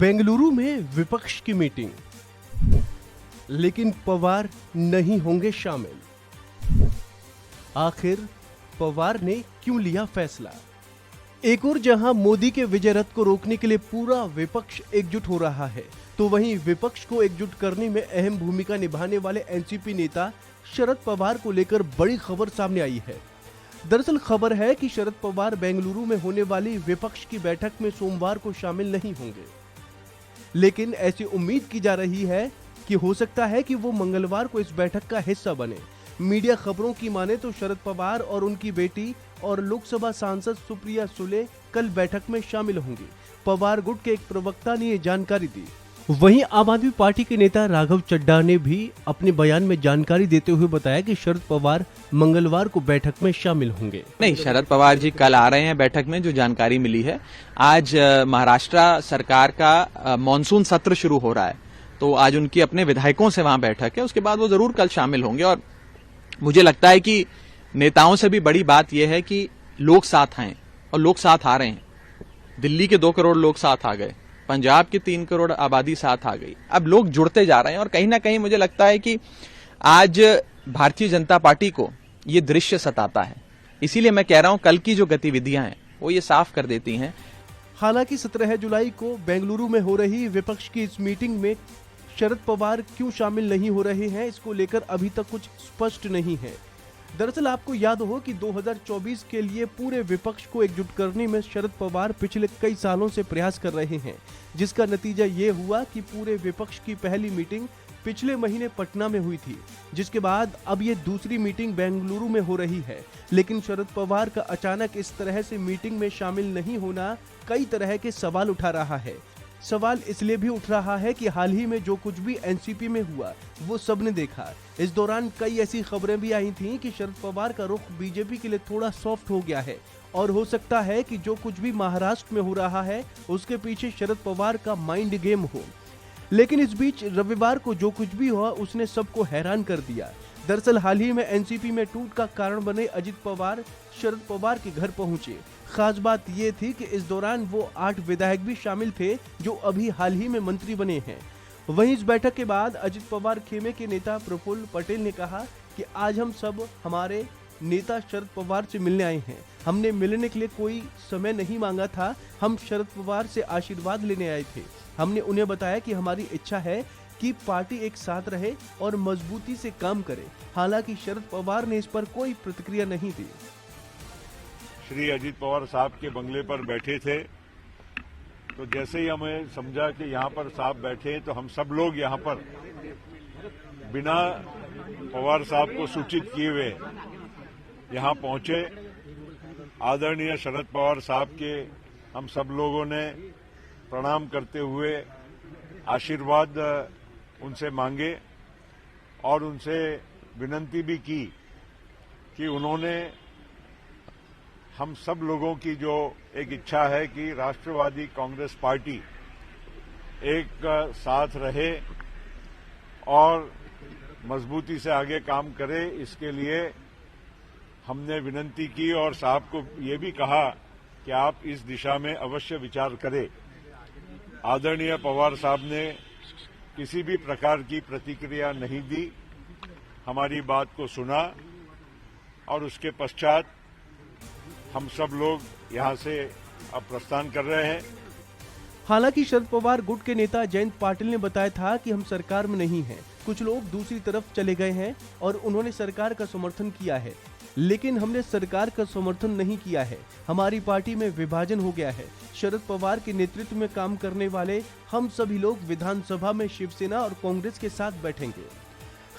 बेंगलुरु में विपक्ष की मीटिंग, लेकिन पवार नहीं होंगे शामिल। आखिर पवार ने क्यों लिया फैसला? एक और जहां मोदी के विजय रथ को रोकने के लिए पूरा विपक्ष एकजुट हो रहा है, तो वहीं विपक्ष को एकजुट करने में अहम भूमिका निभाने वाले एनसीपी नेता शरद पवार को लेकर बड़ी खबर सामने आई है। दरअसल खबर है कि शरद पवार बेंगलुरु में होने वाली विपक्ष की बैठक में सोमवार को शामिल नहीं होंगे, लेकिन ऐसी उम्मीद की जा रही है कि हो सकता है कि वो मंगलवार को इस बैठक का हिस्सा बने। मीडिया खबरों की माने तो शरद पवार और उनकी बेटी और लोकसभा सांसद सुप्रिया सुले कल बैठक में शामिल होंगी। पवार गुट के एक प्रवक्ता ने ये जानकारी दी। वहीं आम आदमी पार्टी के नेता राघव चड्ढा ने भी अपने बयान में जानकारी देते हुए बताया कि शरद पवार मंगलवार को बैठक में शामिल होंगे। नहीं, शरद पवार जी कल आ रहे हैं बैठक में, जो जानकारी मिली है। आज महाराष्ट्र सरकार का मॉनसून सत्र शुरू हो रहा है, तो आज उनकी अपने विधायकों से वहां बैठक है। उसके बाद वो जरूर कल शामिल होंगे। और मुझे लगता है कि नेताओं से भी बड़ी बात यह है कि लोग साथ आए, और लोग साथ आ रहे हैं। दिल्ली के 2 करोड़ लोग साथ आ गए, पंजाब की 3 करोड़ आबादी साथ आ गई। अब लोग जुड़ते जा रहे हैं, और कहीं ना कहीं मुझे लगता है कि आज भारतीय जनता पार्टी को ये दृश्य सताता है। इसीलिए मैं कह रहा हूं, कल की जो गतिविधियां हैं वो ये साफ कर देती हैं। हालांकि 17 जुलाई को बेंगलुरु में हो रही विपक्ष की इस मीटिंग में शरद पवार क्यों शामिल नहीं हो रहे हैं, इसको लेकर अभी तक कुछ स्पष्ट नहीं है। दरअसल आपको याद हो कि 2024 के लिए पूरे विपक्ष को एकजुट करने में शरद पवार पिछले कई सालों से प्रयास कर रहे हैं, जिसका नतीजा ये हुआ कि पूरे विपक्ष की पहली मीटिंग पिछले महीने पटना में हुई थी, जिसके बाद अब ये दूसरी मीटिंग बेंगलुरु में हो रही है। लेकिन शरद पवार का अचानक इस तरह से मीटिंग में शामिल नहीं होना कई तरह के सवाल उठा रहा है। सवाल इसलिए भी उठ रहा है कि हाल ही में जो कुछ भी एनसीपी में हुआ वो सबने देखा। इस दौरान कई ऐसी खबरें भी आई थीं कि शरद पवार का रुख बीजेपी के लिए थोड़ा सॉफ्ट हो गया है, और हो सकता है कि जो कुछ भी महाराष्ट्र में हो रहा है उसके पीछे शरद पवार का माइंड गेम हो। लेकिन इस बीच रविवार को जो कुछ भी हुआ उसने सबको हैरान कर दिया। दरअसल हाल ही में एनसीपी में टूट का कारण बने अजित पवार शरद पवार के घर पहुंचे। खास बात ये थी कि इस दौरान वो 8 विधायक भी शामिल थे, जो अभी हाल ही में मंत्री बने हैं। वहीं इस बैठक के बाद अजित पवार खेमे के नेता प्रफुल्ल पटेल ने कहा कि आज हम सब हमारे नेता शरद पवार से मिलने आए हैं। हमने मिलने के लिए कोई समय नहीं मांगा था, हम शरद पवार से आशीर्वाद लेने आए थे। हमने उन्हें बताया कि हमारी इच्छा है कि पार्टी एक साथ रहे और मजबूती से काम करे। हालांकि शरद पवार ने इस पर कोई प्रतिक्रिया नहीं दी। श्री अजित पवार साहब के बंगले पर बैठे थे, तो जैसे ही हमें समझा कि यहाँ पर साहब बैठे हैं, तो हम सब लोग यहाँ पर बिना पवार साहब को सूचित किए हुए यहाँ पहुंचे। आदरणीय शरद पवार साहब के हम सब लोगों ने प्रणाम करते हुए आशीर्वाद उनसे मांगे, और उनसे विनती भी की कि उन्होंने हम सब लोगों की जो एक इच्छा है कि राष्ट्रवादी कांग्रेस पार्टी एक साथ रहे और मजबूती से आगे काम करे, इसके लिए हमने विनती की और साहब को ये भी कहा कि आप इस दिशा में अवश्य विचार करें। आदरणीय पवार साहब ने किसी भी प्रकार की प्रतिक्रिया नहीं दी, हमारी बात को सुना, और उसके पश्चात हम सब लोग यहां से अब प्रस्थान कर रहे हैं। हालांकि शरद पवार गुट के नेता जयंत पाटिल ने बताया था कि हम सरकार में नहीं हैं, कुछ लोग दूसरी तरफ चले गए हैं और उन्होंने सरकार का समर्थन किया है, लेकिन हमने सरकार का समर्थन नहीं किया है। हमारी पार्टी में विभाजन हो गया है। शरद पवार के नेतृत्व में काम करने वाले हम सभी लोग विधानसभा में शिवसेना और कांग्रेस के साथ बैठेंगे।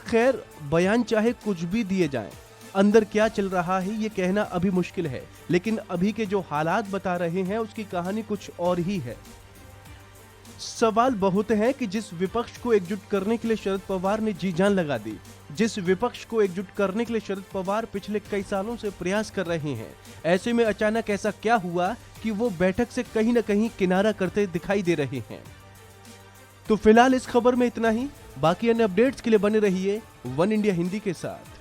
खैर, बयान चाहे कुछ भी दिए जाएं, अंदर क्या चल रहा है ये कहना अभी मुश्किल है, लेकिन अभी के जो हालात बता रहे हैं उसकी कहानी कुछ और ही है। सवाल बहुत है कि जिस विपक्ष को एकजुट करने के लिए शरद पवार ने जी जान लगा दी, जिस विपक्ष को एकजुट करने के लिए शरद पवार पिछले कई सालों से प्रयास कर रहे हैं, ऐसे में अचानक ऐसा क्या हुआ कि वो बैठक से कहीं न कहीं किनारा करते दिखाई दे रहे हैं। तो फिलहाल इस खबर में इतना ही। बाकी अन्य अपडेट्स के लिए बने रहिए वन इंडिया हिंदी के साथ।